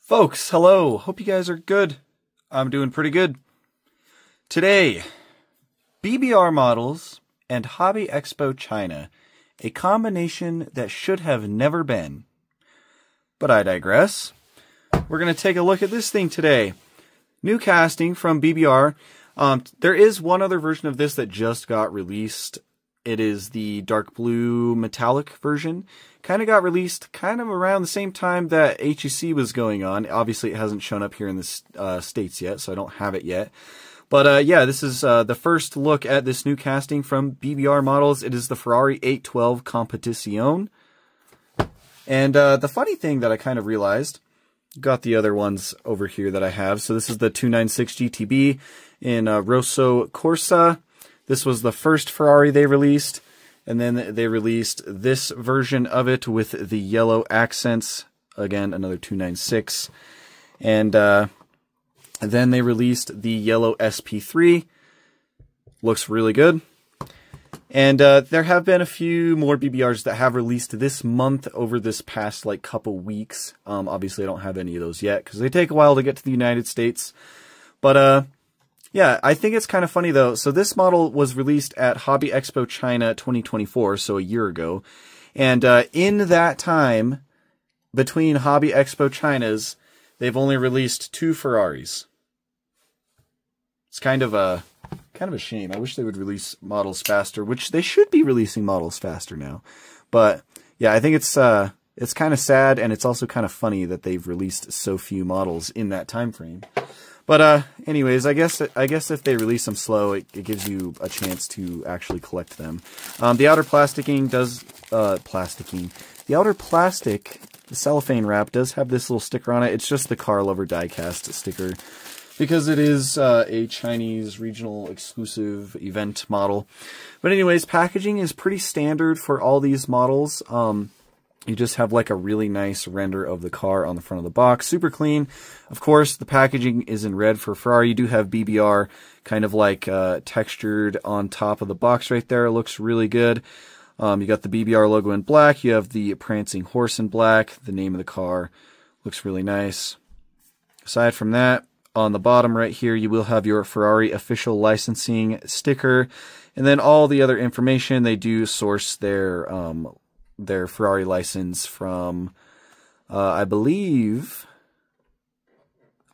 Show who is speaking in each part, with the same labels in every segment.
Speaker 1: Folks, hello. Hope you guys are good. I'm doing pretty good. Today, BBR models and Hobby Expo China, a combination that should have never been. But I digress. We're going to take a look at this thing today. New casting from BBR. There is one other version of this that just got released. It is the dark blue metallic version. Kind of got released kind of around the same time that HEC was going on. Obviously, it hasn't shown up here in the States yet, so I don't have it yet. But yeah, this is the first look at this new casting from BBR Models. It is the Ferrari 812 Competizione. And the funny thing that I kind of realized, got the other ones over here that I have. So this is the 296 GTB in Rosso Corsa. This was the first Ferrari they released. And then they released this version of it with the yellow accents. Again, another 296. And then they released the yellow SP3. Looks really good. And there have been a few more BBRs that have released this month over this past like couple weeks. Obviously, I don't have any of those yet because they take a while to get to the United States. But yeah, I think it's kind of funny though. So this model was released at Hobby Expo China 2024, so a year ago. And in that time, between Hobby Expo China's, they've only released 2 Ferraris. It's kind of a shame. I wish they would release models faster, which they should be releasing models faster now. But yeah, I think it's kind of sad, and it's also kind of funny that they've released so few models in that time frame. But anyways, I guess if they release them slow, it gives you a chance to actually collect them. The outer plasticking does the outer plastic, the cellophane wrap does have this little sticker on it. It's just the Car Lover diecast sticker because it is a Chinese regional exclusive event model. But anyways, packaging is pretty standard for all these models. You just have like a really nice render of the car on the front of the box. Super clean. Of course, the packaging is in red for Ferrari. You do have BBR kind of like textured on top of the box right there. It looks really good. You got the BBR logo in black. You have the prancing horse in black. The name of the car looks really nice. Aside from that, on the bottom right here, you will have your Ferrari official licensing sticker. And then all the other information, they do source their Ferrari license from, I believe...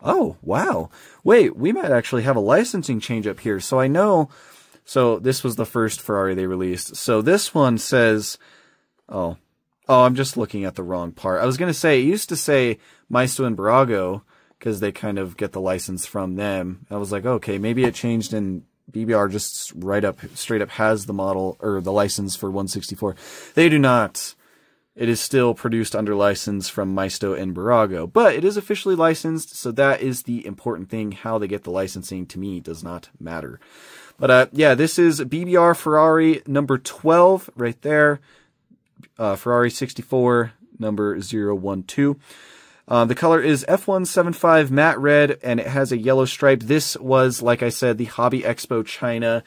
Speaker 1: Oh, wow. Wait, we might actually have a licensing change up here. So I know... So this was the first Ferrari they released. So this one says... Oh, I'm just looking at the wrong part. I was going to say, it used to say Maisto and Barago, because they kind of get the license from them. I was like, okay, maybe it changed and BBR just straight up has the model, or the license for 164. They do not. It is still produced under license from Maisto and Barago, but it is officially licensed, so that is the important thing. How they get the licensing, to me, does not matter. But yeah, this is BBR Ferrari number 12 right there. Ferrari 64 number 012. The color is F175 matte red, and it has a yellow stripe. This was, like I said, the Hobby Expo China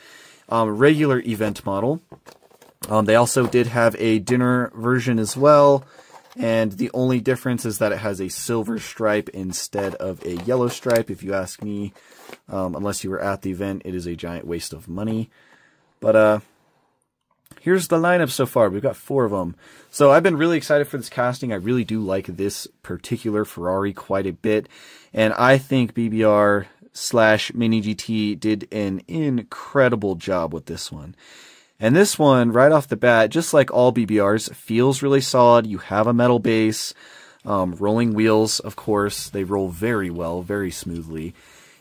Speaker 1: regular event model. They also did have a dinner version as well, and the only difference is that it has a silver stripe instead of a yellow stripe, if you ask me. Unless you were at the event, it is a giant waste of money. But here's the lineup so far. We've got 4 of them. So I've been really excited for this casting. I really do like this particular Ferrari quite a bit. And I think BBR/Mini GT did an incredible job with this one. And this one, right off the bat, just like all BBRs, feels really solid. You have a metal base. Rolling wheels, of course. They roll very well, very smoothly.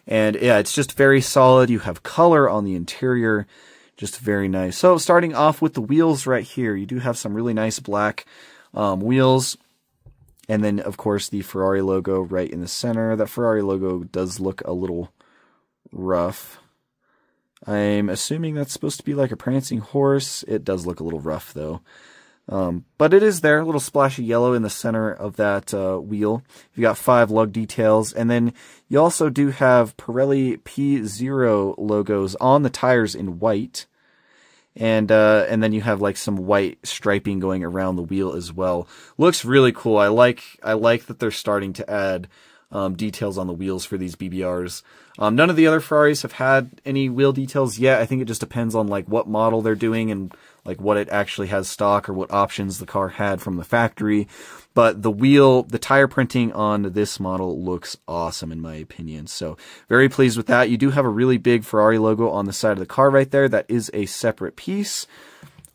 Speaker 1: And yeah, it's just very solid. You have color on the interior. Just very nice. So starting off with the wheels right here, you do have some really nice black wheels. And then, of course, the Ferrari logo right in the center. That Ferrari logo does look a little rough. I'm assuming that's supposed to be like a prancing horse. It does look a little rough, though. But it is there, a little splash of yellow in the center of that wheel. You've got 5 lug details, and then you also do have Pirelli P0 logos on the tires in white. And then you have like some white striping going around the wheel as well. Looks really cool. I like that they're starting to add details on the wheels for these BBRs. None of the other Ferraris have had any wheel details yet. I think it just depends on like what model they're doing and like what it actually has stock or what options the car had from the factory. But the tire printing on this model looks awesome in my opinion. So very pleased with that. You do have a really big Ferrari logo on the side of the car right there. That is a separate piece.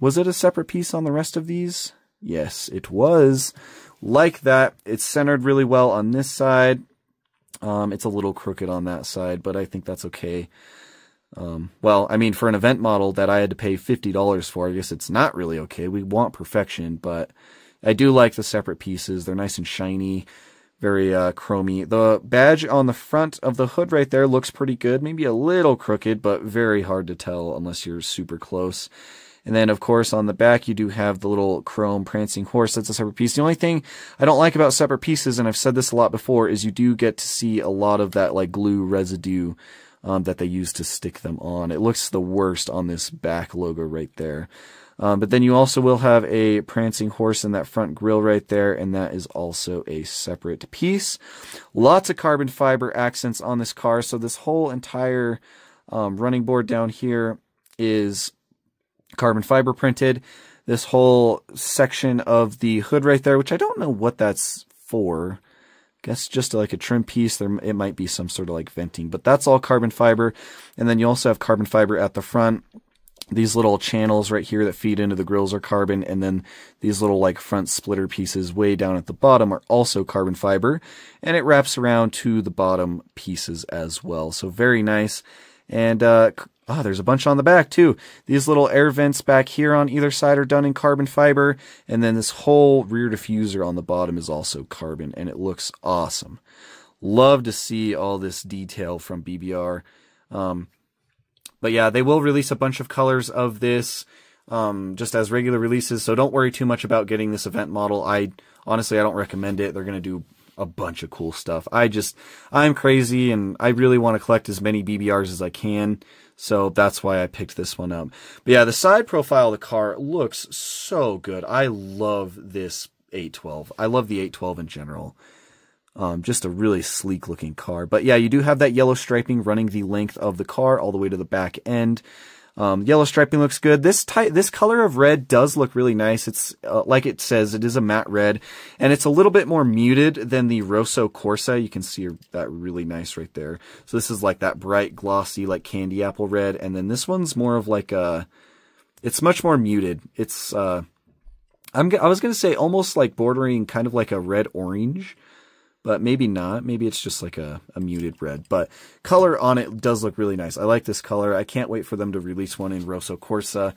Speaker 1: Was it a separate piece on the rest of these? Yes, it was. Like that. It's centered really well on this side. It's a little crooked on that side, but I think that's okay. Well, I mean, for an event model that I had to pay $50 for, I guess it's not really okay. We want perfection, but I do like the separate pieces. They're nice and shiny, very chromy. The badge on the front of the hood right there looks pretty good. Maybe a little crooked, but very hard to tell unless you're super close. And then, of course, on the back, you do have the little chrome prancing horse. That's a separate piece. The only thing I don't like about separate pieces, and I've said this a lot before, is you do get to see a lot of that like glue residue that they use to stick them on. It looks the worst on this back logo right there. But then you also will have a prancing horse in that front grille right there, and that is also a separate piece. Lots of carbon fiber accents on this car. So this whole entire running board down here is carbon fiber printed. This whole section of the hood right there, which I don't know what that's for. I guess just like a trim piece. It might be some sort of like venting, but that's all carbon fiber. And then you also have carbon fiber at the front. These little channels right here that feed into the grills are carbon, and then these little like front splitter pieces way down at the bottom are also carbon fiber, and it wraps around to the bottom pieces as well. So very nice. And there's a bunch on the back too. These little air vents back here on either side are done in carbon fiber, and then this whole rear diffuser on the bottom is also carbon, and it looks awesome. Love to see all this detail from BBR. But yeah, they will release a bunch of colors of this just as regular releases, so don't worry too much about getting this event model. Honestly, I don't recommend it. They're going to do a bunch of cool stuff. I'm crazy, and I really want to collect as many BBRs as I can, so that's why I picked this one up. But yeah, the side profile of the car looks so good. I love this 812. I love the 812 in general. Just a really sleek looking car. But yeah, you do have that yellow striping running the length of the car all the way to the back end. Yellow striping looks good. This color of red does look really nice. It's like it says, it is a matte red, and it's a little bit more muted than the Rosso Corsa. You can see that really nice right there. So this is like that bright, glossy, like candy apple red, and then this one's more of like it's much more muted. It's I was gonna say almost like bordering kind of like a red orange, but maybe not. Maybe it's just like a muted red. But color on it does look really nice. I like this color. I can't wait for them to release one in Rosso Corsa.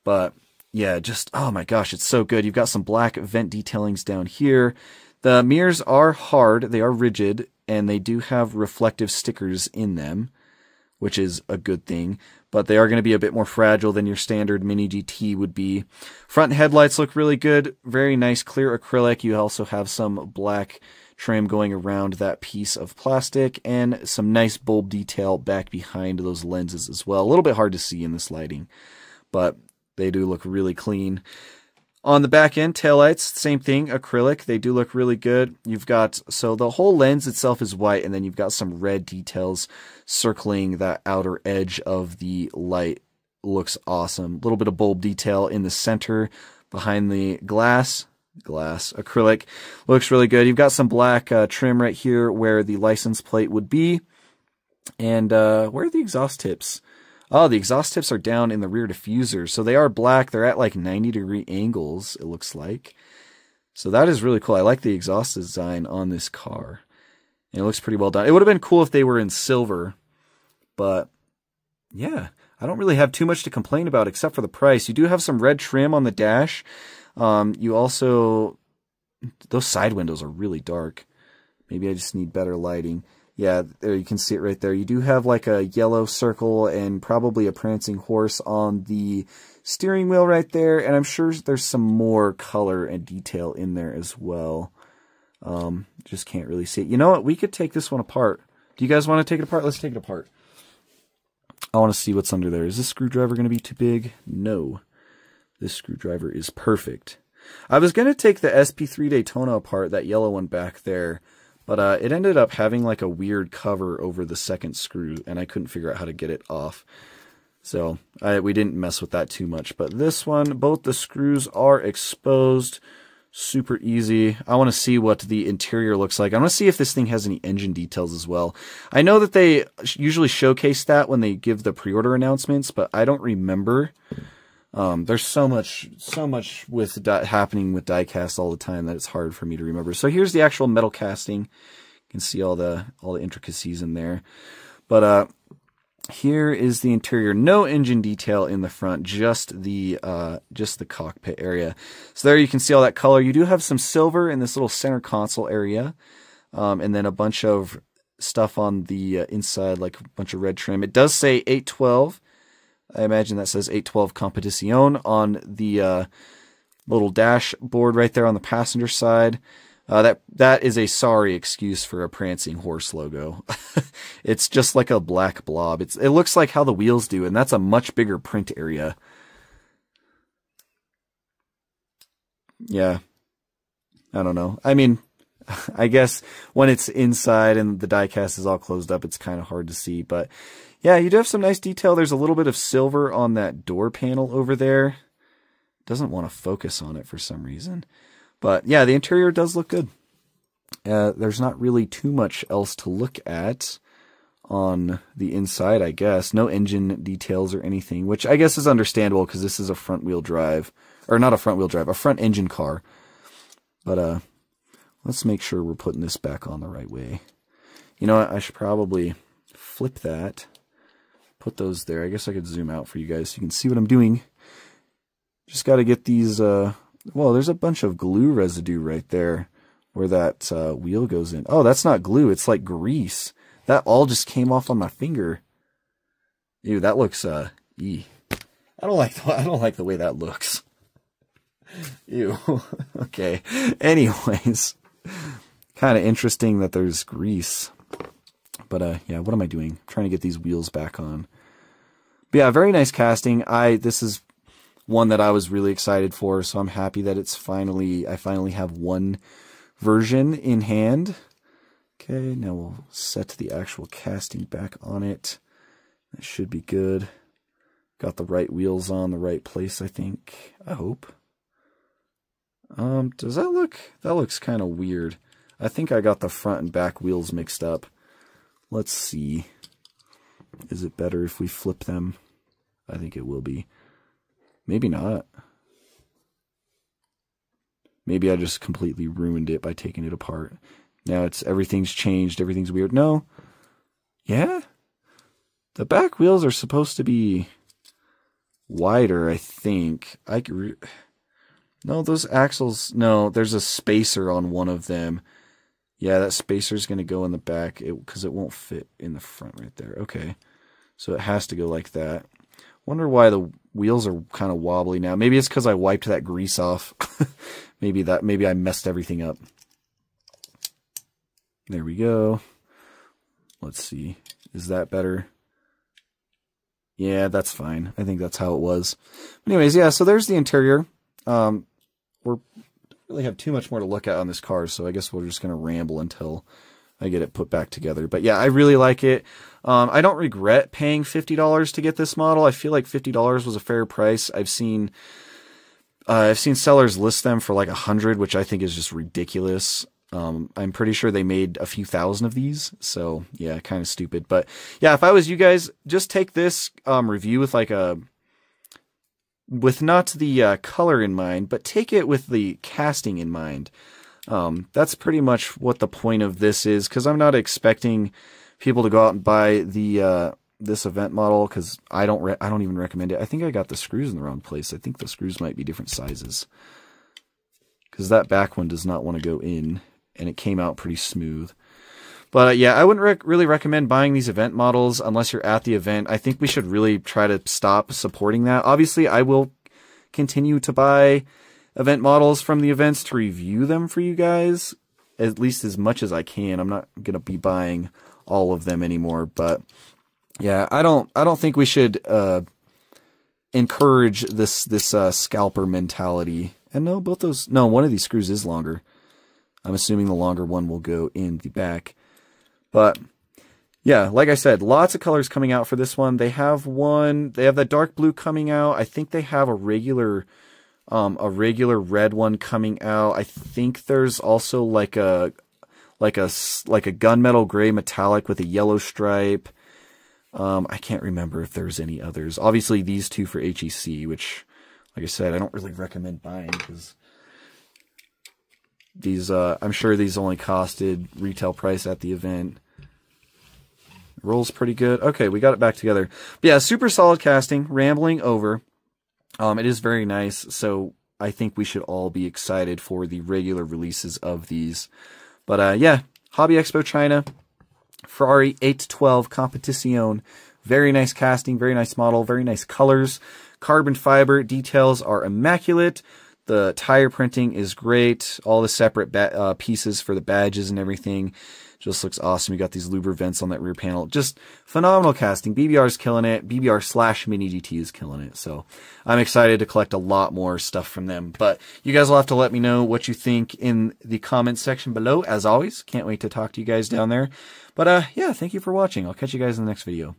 Speaker 1: But yeah, just, oh my gosh, it's so good. You've got some black vent detailings down here. The mirrors are hard. They are rigid, and they do have reflective stickers in them, which is a good thing. But they are going to be a bit more fragile than your standard Mini GT would be. Front headlights look really good. Very nice clear acrylic. You also have some black trim going around that piece of plastic, and some nice bulb detail back behind those lenses as well. A little bit hard to see in this lighting, but they do look really clean. On the back end, taillights, same thing, acrylic. They do look really good. So the whole lens itself is white, and then you've got some red details circling that outer edge of the light. Looks awesome. A little bit of bulb detail in the center behind the glass acrylic. Looks really good. You've got some black trim right here where the license plate would be. And where are the exhaust tips? Oh, the exhaust tips are down in the rear diffuser. So they are black. They're at like 90-degree angles, it looks like. So that is really cool. I like the exhaust design on this car. And it looks pretty well done. It would have been cool if they were in silver. But yeah, I don't really have too much to complain about except for the price. You do have some red trim on the dash. You also, those side windows are really dark. Maybe I just need better lighting. Yeah, there you can see it right there. You do have like a yellow circle and probably a prancing horse on the steering wheel right there. And I'm sure there's some more color and detail in there as well. Just can't really see it. You know what? We could take this one apart. Do you guys want to take it apart? Let's take it apart. I want to see what's under there. Is this screwdriver going to be too big? No. This screwdriver is perfect. I was going to take the SP3 Daytona apart, that yellow one back there, But it ended up having like a weird cover over the second screw, and I couldn't figure out how to get it off. So we didn't mess with that too much. But this one, both the screws are exposed. Super easy. I want to see what the interior looks like. I want to see if this thing has any engine details as well. I know that they usually showcase that when they give the pre-order announcements, but I don't remember. There's so much with happening with diecast all the time that it's hard for me to remember. So here's the actual metal casting. You can see all the intricacies in there. But here is the interior. No engine detail in the front, just the cockpit area. So there you can see all that color. You do have some silver in this little center console area, and then a bunch of stuff on the inside, like a bunch of red trim. It does say 812. I imagine that says 812 Competición on the little dashboard right there on the passenger side. That is a sorry excuse for a prancing horse logo. It's just like a black blob. It looks like how the wheels do, and that's a much bigger print area. Yeah. I don't know. I mean, I guess when it's inside and the diecast is all closed up, it's kind of hard to see, but yeah, you do have some nice detail. There's a little bit of silver on that door panel over there. Doesn't want to focus on it for some reason. But yeah, the interior does look good. There's not really too much else to look at on the inside, I guess. No engine details or anything, which I guess is understandable because this is a front-wheel drive. Or not a front-wheel drive, a front-engine car. But let's make sure we're putting this back on the right way. You know what? I should probably flip that. Put those there. I guess I could zoom out for you guys so you can see what I'm doing. Just got to get these... well, there's a bunch of glue residue right there where that wheel goes in. Oh, that's not glue. It's like grease. That all just came off on my finger. Ew, that looks I don't like the way that looks. Ew. Okay. Anyways, kind of interesting that there's grease. But yeah, what am I doing? I'm trying to get these wheels back on. But yeah, very nice casting. This is one that I was really excited for, so I'm happy that I finally have one version in hand. Okay, now we'll set the actual casting back on it. That should be good. Got the right wheels on the right place, I think. I hope. Does that look... That looks kind of weird. I think I got the front and back wheels mixed up. Let's see. Is it better if we flip them? I think it will be. Maybe not. Maybe I just completely ruined it by taking it apart. Now everything's changed, everything's weird. No. Yeah? The back wheels are supposed to be wider, I think. No, those axles... No, there's a spacer on one of them. Yeah, that spacer's going to go in the back because it won't fit in the front right there. Okay. So it has to go like that. Wonder why the wheels are kind of wobbly now. Maybe it's because I wiped that grease off. Maybe I messed everything up. There we go. Let's see. Is that better? Yeah, that's fine. I think that's how it was. Anyways, yeah, so there's the interior. We're really have too much more to look at on this car, so I guess we're just going to ramble until I get it put back together. But yeah, I really like it. I don't regret paying $50 to get this model. I feel like $50 was a fair price. I've seen sellers list them for like $100, which I think is just ridiculous. I'm pretty sure they made a few thousand of these, so yeah, kind of stupid. But yeah, if I was you guys, just take this review with like with not the color in mind, but take it with the casting in mind. That's pretty much what the point of this is, because I'm not expecting people to go out and buy the this event model, because I don't even recommend it. I think I got the screws in the wrong place. I think the screws might be different sizes, because that back one does not want to go in, and it came out pretty smooth. But yeah, I wouldn't really recommend buying these event models unless you're at the event. I think we should really try to stop supporting that. Obviously, I will continue to buy event models from the events to review them for you guys, at least as much as I can. I'm not going to be buying all of them anymore, but yeah, I don't think we should encourage this scalper mentality. And no, one of these screws is longer. I'm assuming the longer one will go in the back. But yeah, like I said, lots of colors coming out for this one. They have that dark blue coming out. I think they have a regular red one coming out. I think there's also like a gunmetal gray metallic with a yellow stripe. I can't remember if there's any others. Obviously these two for HEC, which, like I said, I don't really recommend buying because these, I'm sure these only costed retail price at the event. Rolls pretty good. Okay, we got it back together. But yeah, super solid casting, rambling over. It is very nice, so I think we should all be excited for the regular releases of these. But yeah, Hobby Expo China, Ferrari 812 Competizione. Very nice casting, very nice model, very nice colors. Carbon fiber details are immaculate. The tire printing is great. All the separate pieces for the badges and everything just looks awesome. You got these louver vents on that rear panel. Just phenomenal casting. BBR is killing it. BBR / Mini GT is killing it. So I'm excited to collect a lot more stuff from them. But you guys will have to let me know what you think in the comments section below. As always, can't wait to talk to you guys down there. But yeah, thank you for watching. I'll catch you guys in the next video.